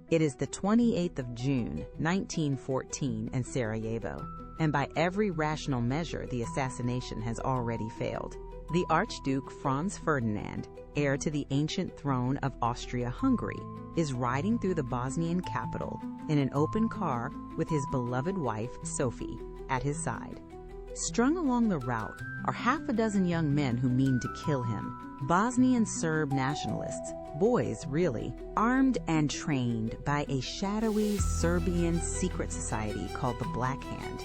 It is the 28th of June, 1914 in Sarajevo, and by every rational measure the assassination has already failed. The Archduke Franz Ferdinand, heir to the ancient throne of Austria-Hungary, is riding through the Bosnian capital in an open car with his beloved wife, Sophie, at his side. Strung along the route are half a dozen young men who mean to kill him. Bosnian Serb nationalists, boys really, armed and trained by a shadowy Serbian secret society called the Black Hand.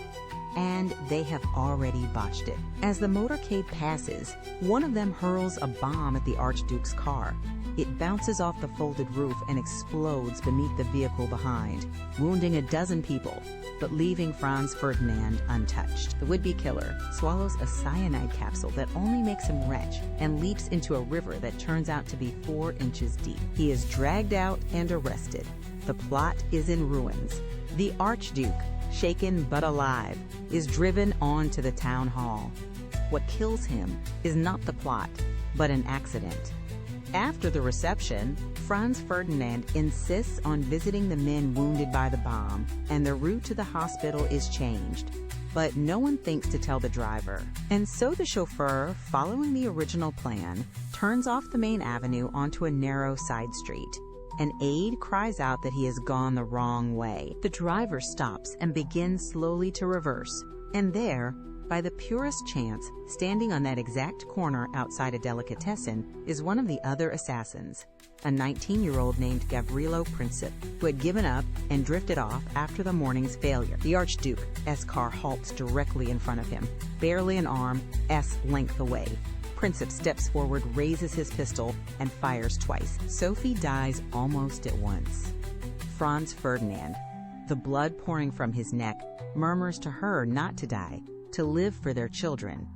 And they have already botched it. As the motorcade passes, one of them hurls a bomb at the Archduke's car. It bounces off the folded roof and explodes beneath the vehicle behind, wounding a dozen people, but leaving Franz Ferdinand untouched. The would-be killer swallows a cyanide capsule that only makes him retch and leaps into a river that turns out to be 4 inches deep. He is dragged out and arrested. The plot is in ruins. The Archduke, shaken but alive, is driven on to the town hall. What kills him is not the plot, but an accident. After the reception, Franz Ferdinand insists on visiting the men wounded by the bomb, and the route to the hospital is changed. But no one thinks to tell the driver. And so the chauffeur, following the original plan, turns off the main avenue onto a narrow side street. An aide cries out that he has gone the wrong way. The driver stops and begins slowly to reverse. And there, by the purest chance, standing on that exact corner outside a delicatessen, is one of the other assassins, a 19-year-old named Gavrilo Princip, who had given up and drifted off after the morning's failure. The Archduke's car halts directly in front of him, barely an arm's length away. Princip steps forward, raises his pistol, and fires twice. Sophie dies almost at once. Franz Ferdinand, the blood pouring from his neck, murmurs to her not to die, to live for their children,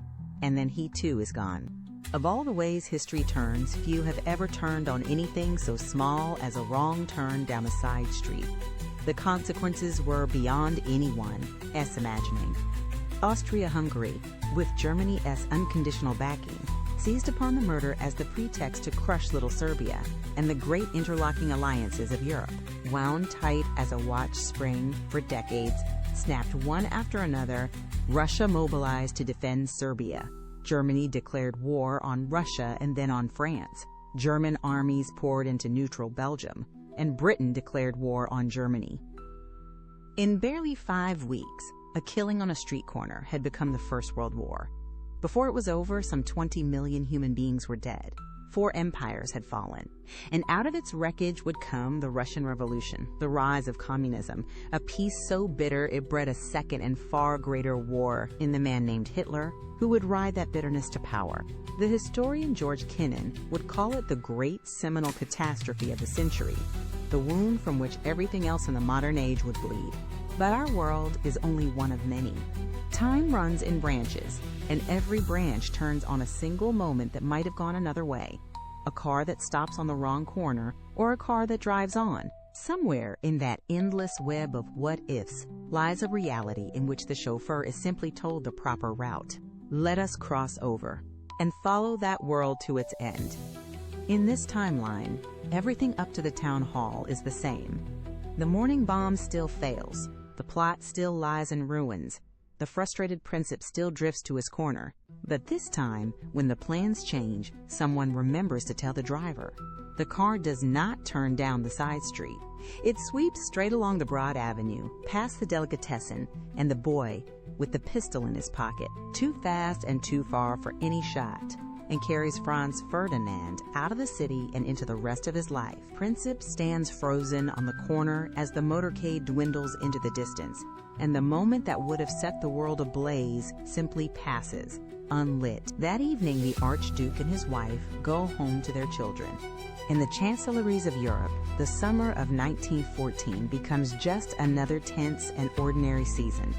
and then he too is gone. Of all the ways history turns, few have ever turned on anything so small as a wrong turn down a side street. The consequences were beyond anyone's imagining. Austria-Hungary, with Germany's unconditional backing, seized upon the murder as the pretext to crush little Serbia and the great interlocking alliances of Europe. Wound tight as a watch spring for decades, snapped one after another, Russia mobilized to defend Serbia. Germany declared war on Russia and then on France. German armies poured into neutral Belgium, and Britain declared war on Germany. In barely 5 weeks, a killing on a street corner had become the First World War. Before it was over, some 20 million human beings were dead. 4 empires had fallen, and out of its wreckage would come the Russian Revolution, the rise of communism, a peace so bitter it bred a second and far greater war in the man named Hitler, who would ride that bitterness to power. The historian George Kennan would call it the great seminal catastrophe of the century, the wound from which everything else in the modern age would bleed. But our world is only one of many. Time runs in branches, and every branch turns on a single moment that might have gone another way. A car that stops on the wrong corner, or a car that drives on. Somewhere in that endless web of what-ifs lies a reality in which the chauffeur is simply told the proper route. Let us cross over and follow that world to its end. In this timeline, everything up to the town hall is the same. The morning bomb still fails. The plot still lies in ruins. The frustrated Princip still drifts to his corner. But this time, when the plans change, someone remembers to tell the driver. The car does not turn down the side street. It sweeps straight along the broad avenue, past the delicatessen, and the boy, with the pistol in his pocket, too fast and too far for any shot, and carries Franz Ferdinand out of the city and into the rest of his life. Princip stands frozen on the corner as the motorcade dwindles into the distance, and the moment that would have set the world ablaze simply passes, unlit. That evening, the Archduke and his wife go home to their children. In the chancelleries of Europe, the summer of 1914 becomes just another tense and ordinary season.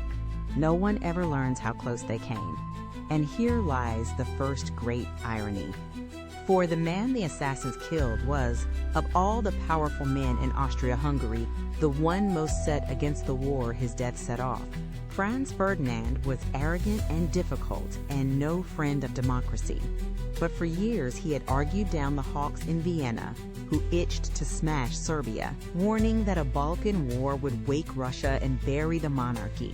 No one ever learns how close they came. And here lies the first great irony. For the man the assassins killed was, of all the powerful men in Austria-Hungary, the one most set against the war his death set off. Franz Ferdinand was arrogant and difficult and no friend of democracy. But for years he had argued down the hawks in Vienna, who itched to smash Serbia, warning that a Balkan war would wake Russia and bury the monarchy.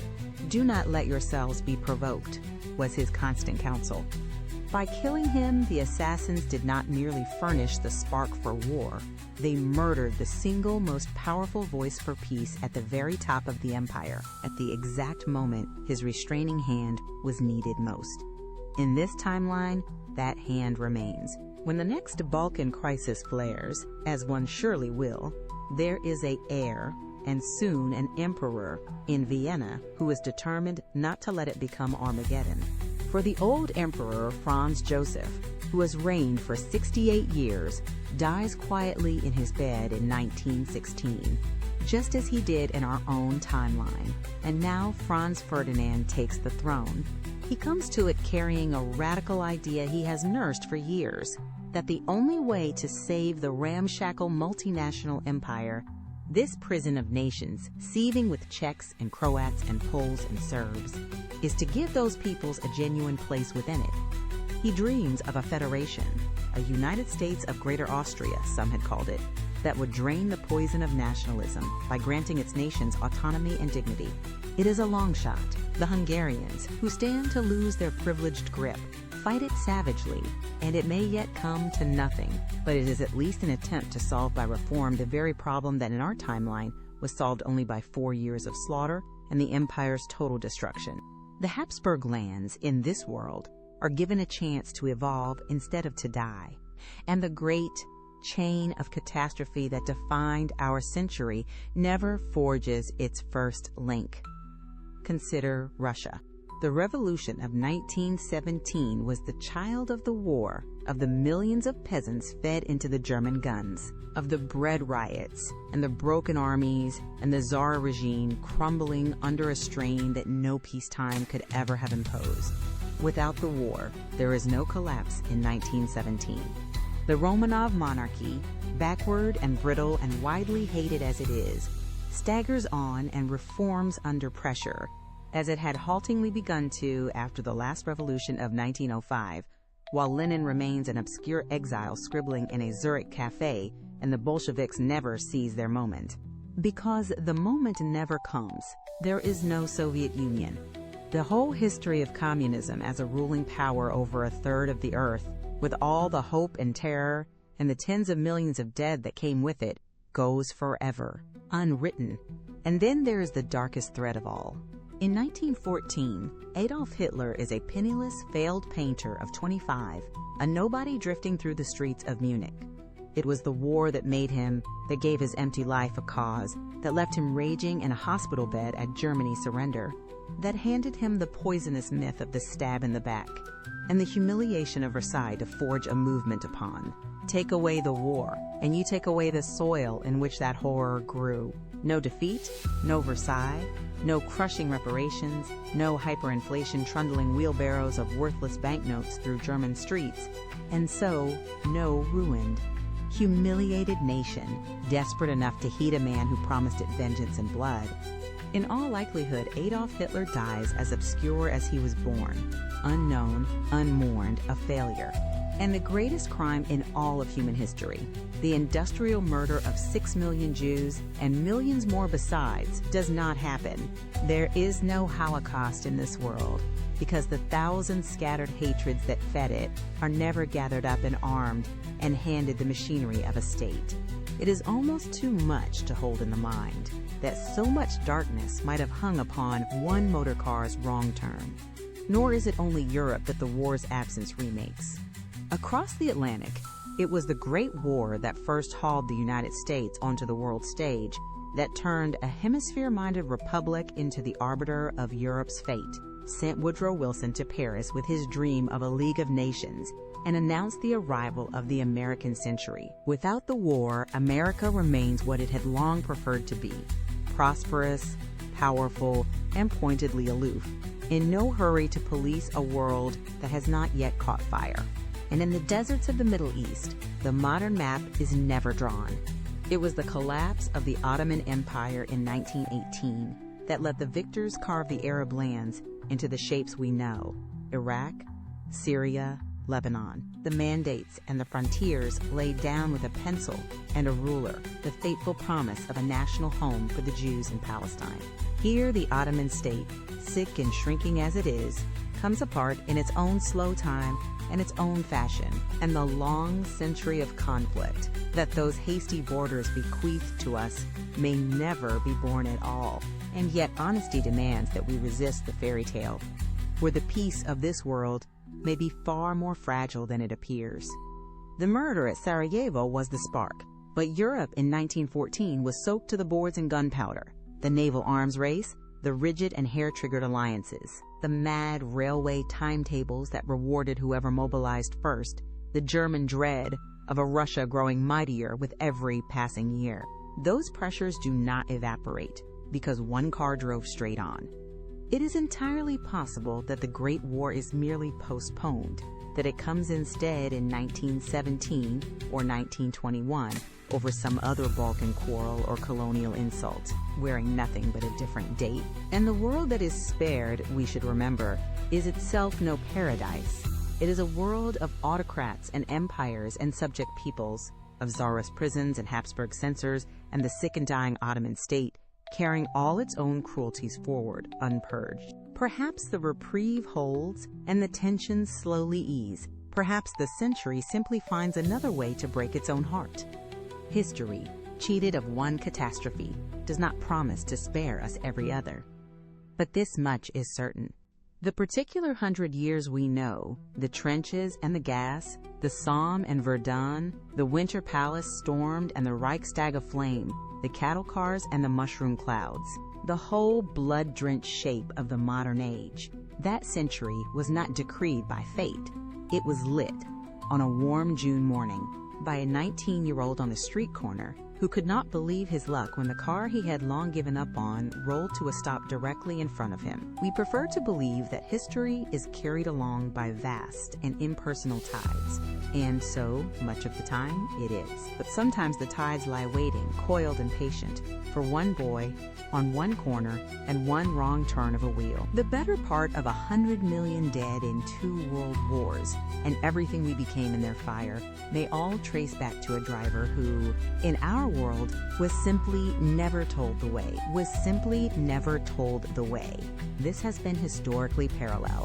"Do not let yourselves be provoked," was his constant counsel. By killing him, the assassins did not merely furnish the spark for war, they murdered the single most powerful voice for peace at the very top of the empire, at the exact moment his restraining hand was needed most. In this timeline, that hand remains. When the next Balkan crisis flares, as one surely will, there is an heir, and soon an emperor, in Vienna who is determined not to let it become Armageddon. For the old emperor Franz Joseph, who has reigned for 68 years, dies quietly in his bed in 1916, just as he did in our own timeline. And now Franz Ferdinand takes the throne. He comes to it carrying a radical idea he has nursed for years, that the only way to save the ramshackle multinational empire, this prison of nations, seething with Czechs and Croats and Poles and Serbs, is to give those peoples a genuine place within it. He dreams of a federation, a United States of Greater Austria, some had called it, that would drain the poison of nationalism by granting its nations autonomy and dignity. It is a long shot. The Hungarians, who stand to lose their privileged grip, fight it savagely, and it may yet come to nothing, but it is at least an attempt to solve by reform the very problem that in our timeline was solved only by 4 years of slaughter and the empire's total destruction. The Habsburg lands in this world are given a chance to evolve instead of to die, and the great chain of catastrophe that defined our century never forges its first link. Consider Russia. The revolution of 1917 was the child of the war, of the millions of peasants fed into the German guns, of the bread riots and the broken armies and the Tsar regime crumbling under a strain that no peacetime could ever have imposed. Without the war, there is no collapse in 1917. The Romanov monarchy, backward and brittle and widely hated as it is, staggers on and reforms under pressure, as it had haltingly begun to after the last revolution of 1905, while Lenin remains an obscure exile scribbling in a Zurich cafe and the Bolsheviks never seize their moment. Because the moment never comes, there is no Soviet Union. The whole history of communism as a ruling power over a third of the earth, with all the hope and terror and the tens of millions of dead that came with it, goes forever, unwritten. And then there is the darkest thread of all. In 1914, Adolf Hitler is a penniless, failed painter of 25, a nobody drifting through the streets of Munich. It was the war that made him, that gave his empty life a cause, that left him raging in a hospital bed at Germany's surrender, that handed him the poisonous myth of the stab in the back, and the humiliation of Versailles to forge a movement upon. Take away the war, and you take away the soil in which that horror grew. No defeat, no Versailles, no crushing reparations, no hyperinflation trundling wheelbarrows of worthless banknotes through German streets, and so no ruined, humiliated nation, desperate enough to heed a man who promised it vengeance and blood. In all likelihood, Adolf Hitler dies as obscure as he was born, unknown, unmourned, a failure. And the greatest crime in all of human history, the industrial murder of 6 million Jews and millions more besides, does not happen. There is no Holocaust in this world, because the thousand scattered hatreds that fed it are never gathered up and armed and handed the machinery of a state. It is almost too much to hold in the mind that so much darkness might have hung upon one motor car's wrong turn. Nor is it only Europe that the war's absence remakes. Across the Atlantic, it was the Great War that first hauled the United States onto the world stage, that turned a hemisphere-minded republic into the arbiter of Europe's fate, sent Woodrow Wilson to Paris with his dream of a League of Nations, and announced the arrival of the American century. Without the war, America remains what it had long preferred to be: prosperous, powerful, and pointedly aloof, in no hurry to police a world that has not yet caught fire. And in the deserts of the Middle East, the modern map is never drawn. It was the collapse of the Ottoman Empire in 1918 that let the victors carve the Arab lands into the shapes we know: Iraq, Syria, Lebanon. The mandates and the frontiers laid down with a pencil and a ruler, the fateful promise of a national home for the Jews in Palestine. Here, the Ottoman state, sick and shrinking as it is, comes apart in its own slow time and its own fashion, and the long century of conflict that those hasty borders bequeathed to us may never be born at all. And yet honesty demands that we resist the fairy tale, where the peace of this world may be far more fragile than it appears. The murder at Sarajevo was the spark, but Europe in 1914 was soaked to the boards in gunpowder. The naval arms race, the rigid and hair-triggered alliances, the mad railway timetables that rewarded whoever mobilized first, the German dread of a Russia growing mightier with every passing year. Those pressures do not evaporate because one car drove straight on. It is entirely possible that the Great War is merely postponed, that it comes instead in 1917 or 1921 over some other Balkan quarrel or colonial insult, wearing nothing but a different date. And the world that is spared, we should remember, is itself no paradise. It is a world of autocrats and empires and subject peoples, of Tsarist prisons and Habsburg censors and the sick and dying Ottoman state, carrying all its own cruelties forward, unpurged. Perhaps the reprieve holds and the tensions slowly ease. Perhaps the century simply finds another way to break its own heart. History, cheated of one catastrophe, does not promise to spare us every other. But this much is certain. The particular 100 years we know, the trenches and the gas, the Somme and Verdun, the Winter Palace stormed and the Reichstag aflame, the cattle cars and the mushroom clouds, the whole blood-drenched shape of the modern age. That century was not decreed by fate. It was lit on a warm June morning by a 19-year-old on the street corner who could not believe his luck when the car he had long given up on rolled to a stop directly in front of him. We prefer to believe that history is carried along by vast and impersonal tides, and so, much of the time, it is. But sometimes the tides lie waiting, coiled and patient, for one boy, on one corner, and one wrong turn of a wheel. The better part of 100 million dead in 2 world wars, and everything we became in their fire, may all trace back to a driver who, in our world, was simply never told the way. This has been historically parallel.